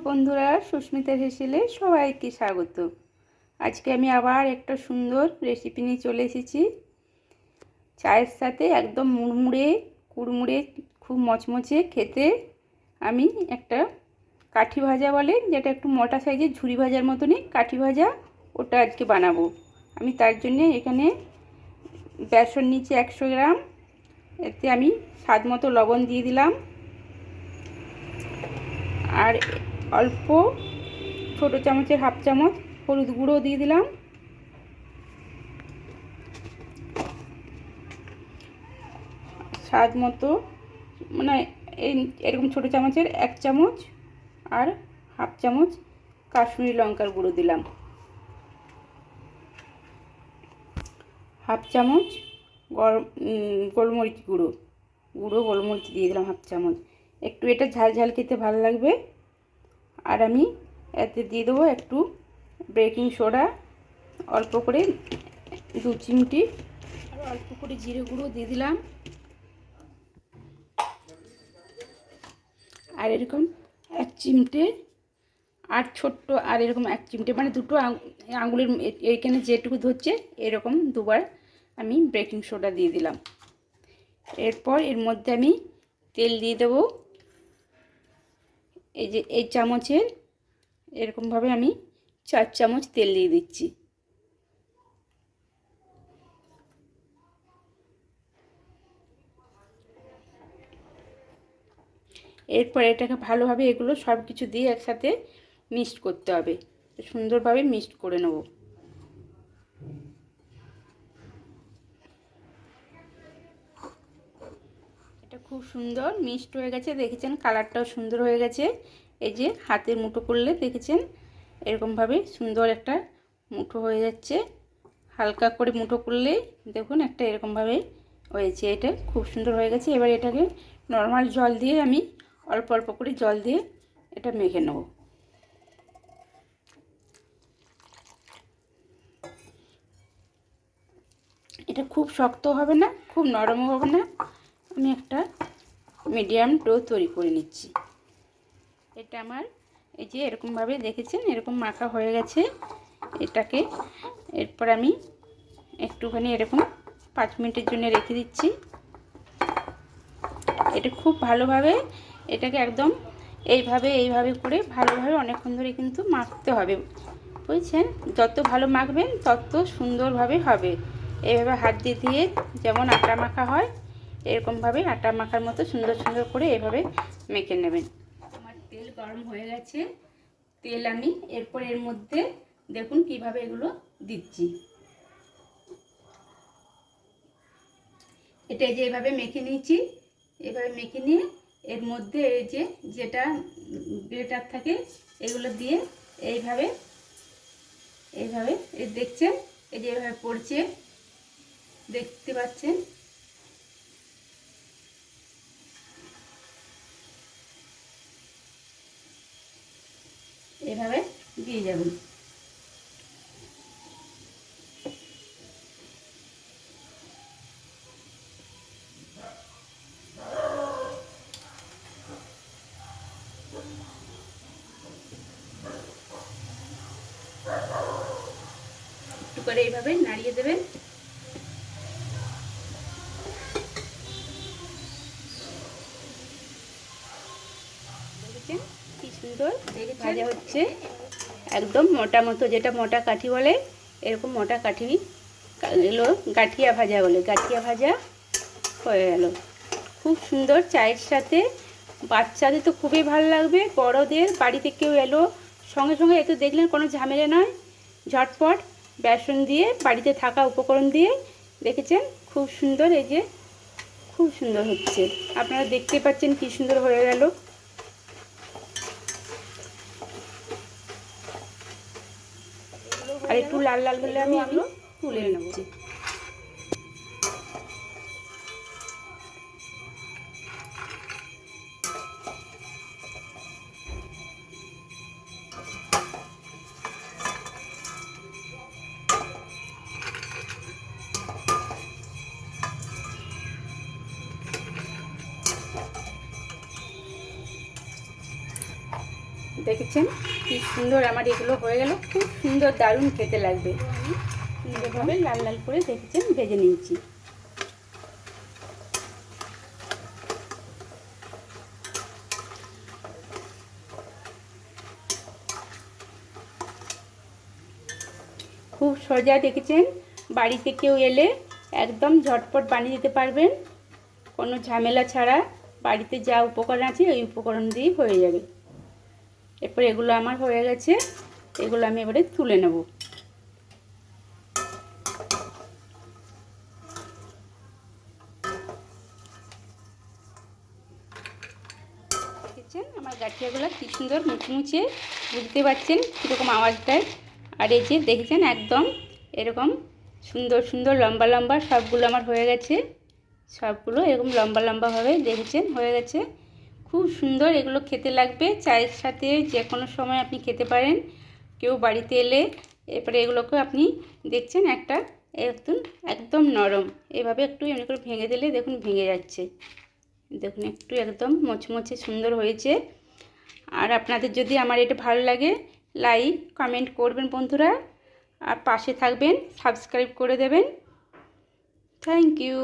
বন্ধুরা, সুস্মিতার হেসেলে সবাইকে স্বাগত। আজকে আমি আবার একটা সুন্দর রেসিপি নিয়ে চলে এসেছি। চায়ের সাথে একদম মুড়মুড়ে কুড়মুড়ে খুব মচমচে খেতে আমি একটা কাঠি ভাজা বলে, যেটা একটু মোটা সাইজের ঝুরি ভাজার মতনই কাঠি ভাজা, ওটা আজকে বানাবো। আমি তার জন্যে এখানে বেসন নিচে 100 গ্রাম, এতে আমি স্বাদ মতো লবণ দিয়ে দিলাম, আর অল্প ছোটো চামচের হাফ চামচ হলুদ গুঁড়ো দিয়ে দিলাম, স্বাদ মতো মানে এরকম ছোটো চামচের 1 চামচ, আর হাফ চামচ কাশ্মীরি লঙ্কার গুঁড়ো দিলাম, হাফ চামচ গোলমরিচ গুঁড়ো গোলমরিচ দিয়ে দিলাম হাফ চামচ। একটু এটা ঝাল ঝাল খেতে ভালো লাগবে। আর আমি এতে দিয়ে দেবো একটু বেকিং সোডা, অল্প করে 2 চিমটি, আর অল্প করে জিরে গুঁড়ো দিয়ে দিলাম, আর এরকম 1 চিমটে, আর ছোট্ট আর এরকম 1 চিমটে, মানে দুটো আঙুলের এইখানে যেটুকু ধরছে এরকম দুবার আমি বেকিং সোডা দিয়ে দিলাম। এরপর এর মধ্যে আমি তেল দিয়ে দেবো, এই যে এই চামচের এরকমভাবে আমি 4 চামচ তেল দিয়ে দিচ্ছি। এরপর এটাকে ভালোভাবে এগুলো সব কিছু দিয়ে একসাথে মিক্সড করতে হবে, সুন্দরভাবে মিক্সড করে নেব। এটা খুব সুন্দর মিক্সড হয়ে গেছে, দেখেছেন কালারটাও সুন্দর হয়ে গেছে। এই যে হাতের মুঠো করলে দেখেছেন এরকমভাবে সুন্দর একটা মুঠো হয়ে যাচ্ছে, হালকা করে মুঠো করলে দেখুন একটা এরকমভাবে হয়েছে, এটা খুব সুন্দর হয়ে গেছে। এবার এটাকে নর্মাল জল দিয়ে আমি অল্প অল্প করে জল দিয়ে এটা মেখে নেব। এটা খুব শক্ত হবে না, খুব নরমও হবে না, আমি একটা মিডিয়াম ডো তৈরি করে নিচ্ছি। এটা আমার এই যে এরকমভাবে দেখেছেন এরকম মাখা হয়ে গেছে। এটাকে এরপর আমি একটুখানি এরকম 5 মিনিটের জন্য রেখে দিচ্ছি। এটা খুব ভালোভাবে এটাকে একদম এইভাবে করে ভালোভাবে অনেকক্ষণ ধরে কিন্তু মাখতে হবে, বুঝছেন? যত ভালো মাখবেন তত সুন্দরভাবে হবে। এইভাবে হাত দিয়ে যেমন আটা মাখা হয় এরকমভাবে আটা মাখার মতো সুন্দর সুন্দর করে এভাবে মেখে নেবেন। আমার তেল গরম হয়ে গেছে, তেল আমি এরপর এর মধ্যে দেখুন কিভাবে এগুলো দিচ্ছি। এটা যে এইভাবে মেখে নিয়েছি, এভাবে মেখে নিয়ে এর মধ্যে এই যে যেটা গ্রেটার থাকে এগুলো দিয়ে এইভাবে দেখছেন, এই যে এইভাবে পড়ছে, দেখতে পাচ্ছেন। এভাবে দিয়ে যাবেন। একটু করে এইভাবে নাড়িয়ে দেবেন। দেখেছেন কি সুন্দর ভাজা হচ্ছে, একদম মোটা মতো, যেটা মোটা কাঠি বলে এরকম মোটা কাঠি এলো গাঠিয়া ভাজা বলে, গাঠিয়া ভাজা হয়ে গেল। খুব সুন্দর চায়ের সাথে, বাচ্চাদের তো খুবই ভালো লাগবে, বড়দের বাড়িতে কেউ এলো সঙ্গে সঙ্গে এত দেখলেন কোনো ঝামেলা নয়, ঝটপট বেসন দিয়ে বাড়িতে থাকা উপকরণ দিয়ে দেখেছেন খুব সুন্দর, এই যে খুব সুন্দর হচ্ছে, আপনারা দেখতে পাচ্ছেন কি সুন্দর হয়ে গেল। আর একটু লাল লাল হলে আমি এগুলো তুলে নেব। দেখেছেন কি সুন্দর আমার এগুলো হয়ে গেল, খুব সুন্দর দারুণ খেতে লাগবে। আমি সুন্দরভাবে লাল লাল করে দেখেছেন ভেজে নিয়েছি। খুব সোজা, দেখেছেন বাড়িতে কেউ এলে একদম ঝটপট বানিয়ে দিতে পারবেন, কোনো ঝামেলা ছাড়া। বাড়িতে যা উপকরণ আছে ওই উপকরণ দিয়েই হয়ে যাবে। এরপর এগুলো আমার হয়ে গেছে, এগুলো আমি এবারে তুলে নেব। দেখছেন আমার গাঠিয়াগুলো কি সুন্দর মুচমুচে, বুঝতে পারছেন কীরকম আওয়াজ দেয়। আর এই যে দেখছেন একদম এরকম সুন্দর সুন্দর লম্বা লম্বা সবগুলো আমার হয়ে গেছে। সবগুলো এরকম লম্বা লম্বাভাবে দেখছেন হয়ে গেছে। খুব সুন্দর এগুলো খেতে লাগবে, চায়ের সাথে যে কোনো সময় আপনি খেতে পারেন, কেউ বাড়িতে এলে। এরপরে এগুলোকে আপনি দেখছেন একটা একদম একদম নরম, এভাবে একটু এমনি করে ভেঙে দিলে দেখুন ভেঙে যাচ্ছে। দেখুন একটু একদম মোচমোচে সুন্দর হয়েছে। আর আপনাদের যদি আমার এটা ভালো লাগে লাইক কমেন্ট করবেন বন্ধুরা, আর পাশে থাকবেন, সাবস্ক্রাইব করে দেবেন। Thank you.